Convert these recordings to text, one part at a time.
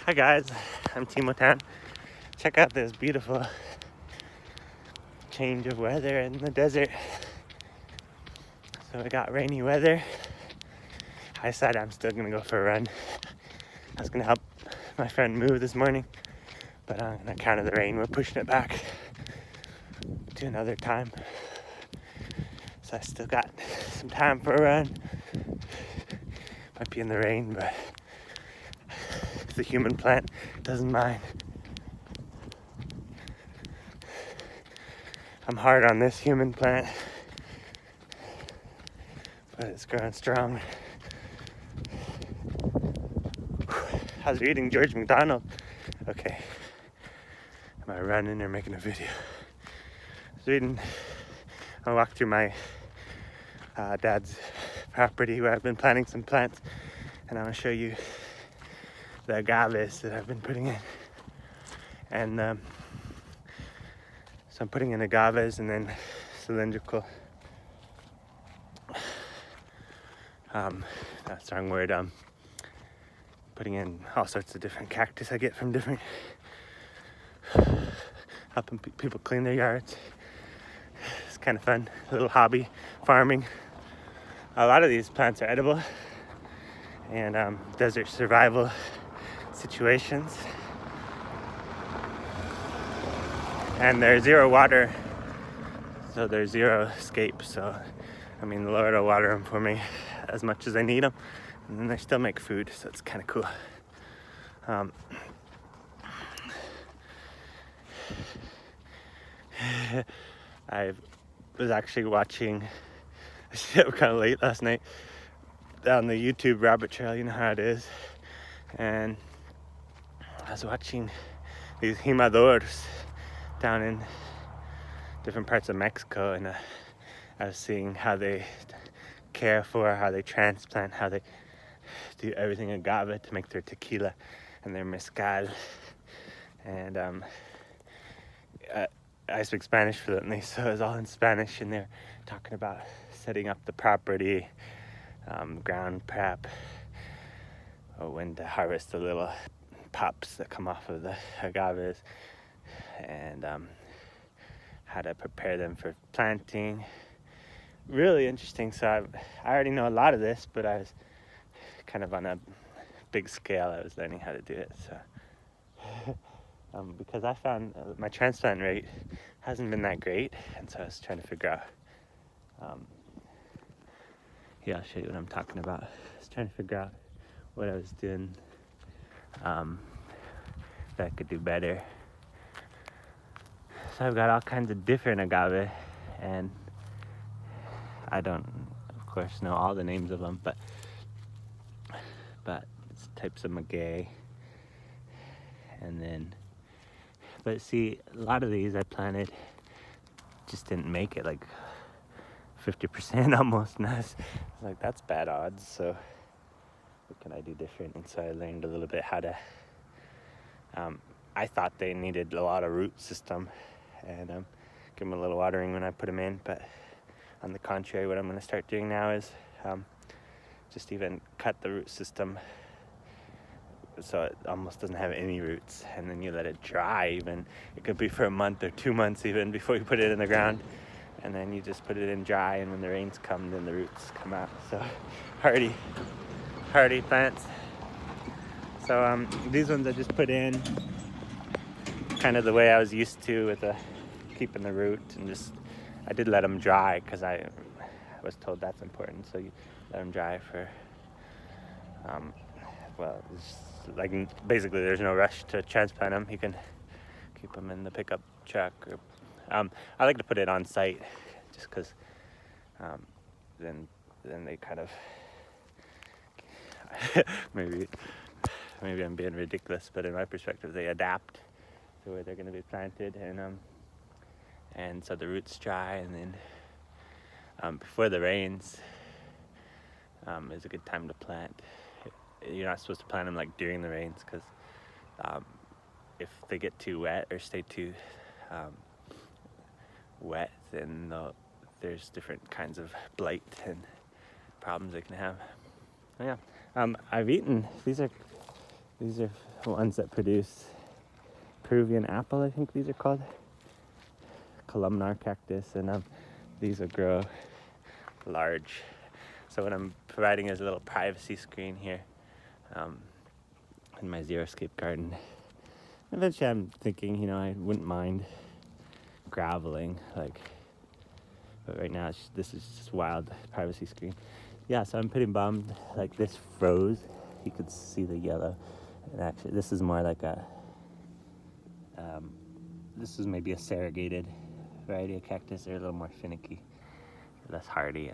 Hi guys, I'm Totem. Check out this beautiful change of weather in the desert. So we got rainy weather. I decided I'm still gonna go for a run. I was gonna help my friend move this morning, but on account of the rain, we're pushing it back to another time. So I still got some time for a run. Might be in the rain, but the human plant doesn't mind. I'm hard on this human plant, but it's growing strong. I was reading George MacDonald. Okay, am I running or making a video? I was reading, I walked through my dad's property where I've been planting some plants, and I want to show you the agaves that I've been putting in. And so I'm putting in agaves and then cylindrical, that's the wrong word, putting in all sorts of different cactus I get from different, helping people clean their yards. It's kind of fun, a little hobby, farming. A lot of these plants are edible and desert survival situations. And they're zero water, so they're zero escape. So, I mean, the Lord will water them for me as much as I need them, and then they still make food, so it's kind of cool. I was actually watching, I stayed up kind of late last night down the YouTube rabbit trail, you know how it is, and I was watching these jimadores down in different parts of Mexico, and I was seeing how they care for, how they transplant, how they do everything agave to make their tequila and their mezcal. And I speak Spanish fluently, so it was all in Spanish, and they're talking about setting up the property, ground prep, or when to harvest the little pups that come off of the agaves, and how to prepare them for planting. Really interesting. So I already know a lot of this, but I was kind of on a big scale. I was learning how to do it. So because I found my transplant rate hasn't been that great, and so I was trying to figure out. I'll show you what I'm talking about. I was trying to figure out what I was doing that I could do better. So I've got all kinds of different agave, and I don't, of course, know all the names of them, but it's types of maguey. And then, but see, a lot of these I planted just didn't make it, like 50% almost. And I was like, that's bad odds. So what can I do different? And so I learned a little bit how to. I thought they needed a lot of root system, and give them a little watering when I put them in. But on the contrary, what I'm going to start doing now is just even cut the root system so it almost doesn't have any roots, and then you let it dry. Even it could be for a month or 2 months even before you put it in the ground, and then you just put it in dry, and when the rains come, then the roots come out. So hardy plants. So these ones I just put in kind of the way I was used to, with keeping the root, and just I did let them dry because I was told that's important. So you let them dry for it's like basically there's no rush to transplant them. You can keep them in the pickup truck, or I like to put it on site just because then they kind of maybe I'm being ridiculous, but in my perspective they adapt to where they're going to be planted, and so the roots dry, and then before the rains is a good time to plant. You're not supposed to plant them like during the rains, because if they get too wet or stay too wet, then there's different kinds of blight and problems they can have. I've eaten, these are These are ones that produce Peruvian apple, I think these are called. Columnar cactus, and these will grow large. So what I'm providing is a little privacy screen here in my xeriscape garden. Eventually I'm thinking, you know, I wouldn't mind graveling, like, but right now this is just wild privacy screen. Yeah, so I'm pretty bummed. Like, this froze. You could see the yellow. And actually, this is more like a, this is maybe a variegated variety of cactus. They're a little more finicky, less hardy.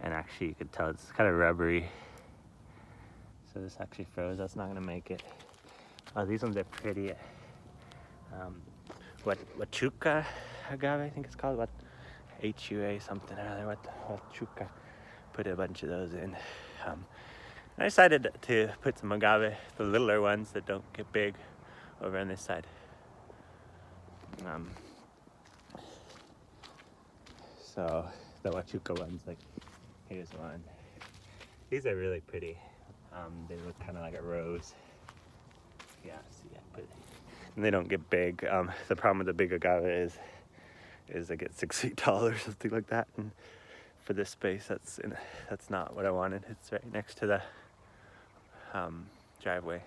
And actually, you could tell it's kind of rubbery. So this actually froze. That's not gonna make it. Oh, these ones are pretty. Huachuca agave, I think it's called. What, HUA something or other. Huachuca. Put a bunch of those in. I decided to put some agave, the littler ones that don't get big, over on this side. So the Huachuca ones, like, here's one. These are really pretty. They look kind of like a rose. Yeah, see, I put it. And they don't get big. The problem with the big agave is they get 6 feet tall or something like that. And for this space, that's not what I wanted. It's right next to the driveway.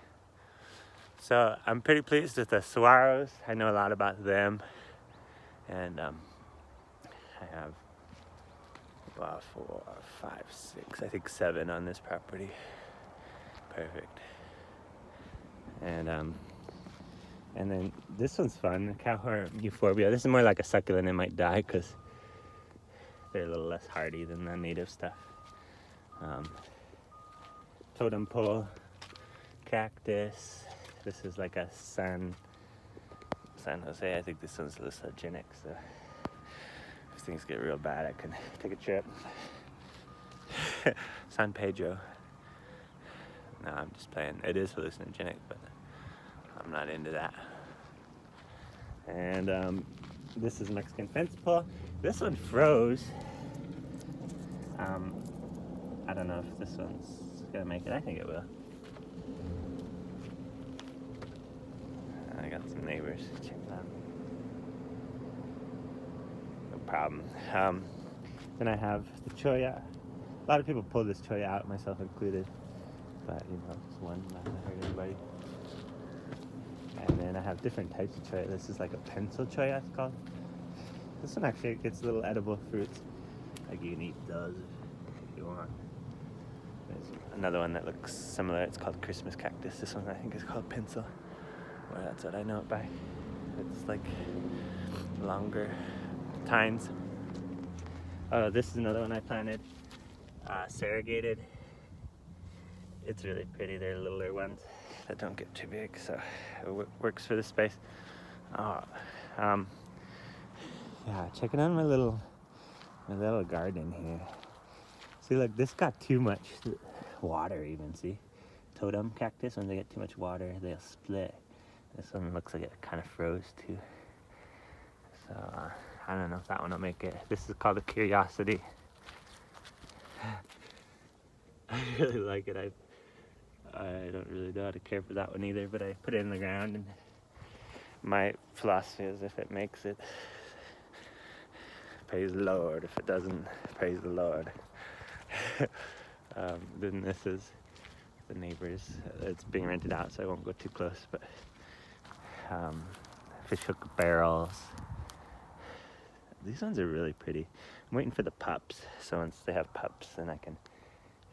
So I'm pretty pleased with the saguaros. I know a lot about them, and I have 4, 5, 6, I think 7 on this property. Perfect. And then this one's fun, Cowhor euphorbia. This is more like a succulent. It might die because they're a little less hardy than the native stuff. Totem pole cactus. This is like a San Jose. I think this one's hallucinogenic, so if things get real bad, I can take a trip. San Pedro. No, I'm just playing. It is hallucinogenic, but I'm not into that. And this is Mexican fence pole. This one froze. I don't know if this one's gonna make it. I think it will. I got some neighbors. Check it out. No problem. Then I have the cholla. A lot of people pull this cholla out, myself included. But, you know, just one, not gonna hurt anybody. And then I have different types of cholla. This is like a pencil cholla, it's called. This one actually gets little edible fruits. Like, you can eat those if you want. There's another one that looks similar. It's called Christmas cactus. This one I think is called pencil. Well, that's what I know it by. It's like longer tines. Oh, this is another one I planted. Variegated. It's really pretty. They're littler ones that don't get too big, so it works for the space. Yeah, check it out, my little garden here. See, look, this got too much water even, see? Totem cactus, when they get too much water, they'll split. This one looks like it kind of froze too. So, I don't know if that one will make it. This is called a curiosity. I really like it. I don't really know how to care for that one either, but I put it in the ground, and my philosophy is if it makes it, praise the Lord. If it doesn't, praise the Lord. Then this is the neighbors. It's being rented out, so I won't go too close, but fish hook barrels. These ones are really pretty. I'm waiting for the pups, so once they have pups, then I can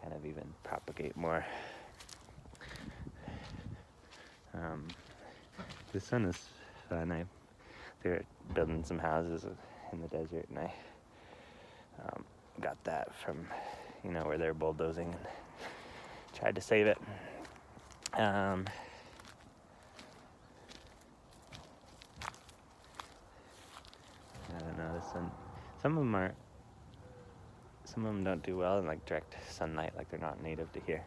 kind of even propagate more. This one is fun. They're building some houses in the desert, and I got that from, you know, where they're bulldozing, and tried to save it. I don't know, this one, some of them don't do well in like direct sunlight, like they're not native to here.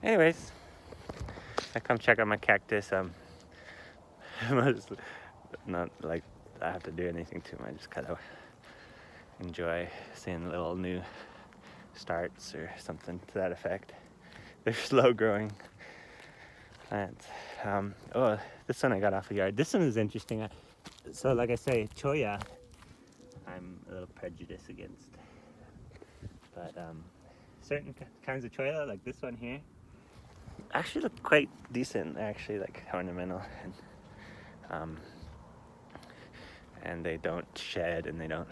Anyways, I come check out my cactus. Not like I have to do anything to them. I just kind of enjoy seeing little new starts or something to that effect. They're slow growing plants. Oh, this one I got off the yard. This one is interesting. So like I say, cholla, I'm a little prejudiced against. But certain kinds of cholla, like this one here, actually look quite decent. They're actually like ornamental, and they don't shed, and they don't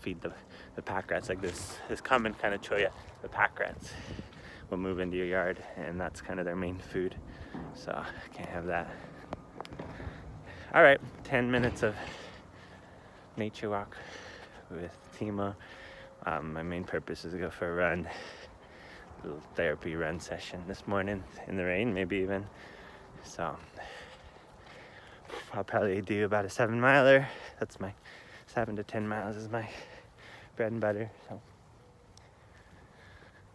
feed the pack rats like this common kind of cholla. The pack rats will move into your yard, and that's kind of their main food. So can't have that. All right, 10 minutes of nature walk with Timo. My main purpose is to go for a run, a little therapy run session this morning in the rain, maybe even. So I'll probably do about a 7 miler. That's my 7 to 10 miles is my bread and butter. So,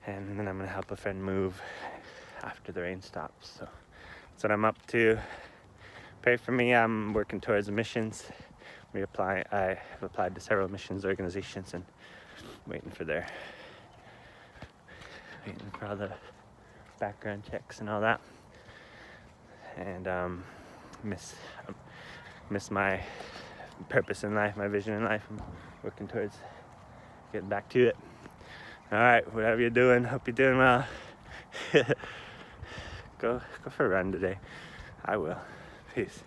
and then I'm gonna help a friend move after the rain stops. So that's what I'm up to. Pray for me. I'm working towards missions. I have applied to several missions organizations and waiting for all the background checks and all that. And miss my purpose in life, my vision in life. I'm working towards getting back to it. All right, whatever you're doing, hope you're doing well. Go for a run today. I will. Peace.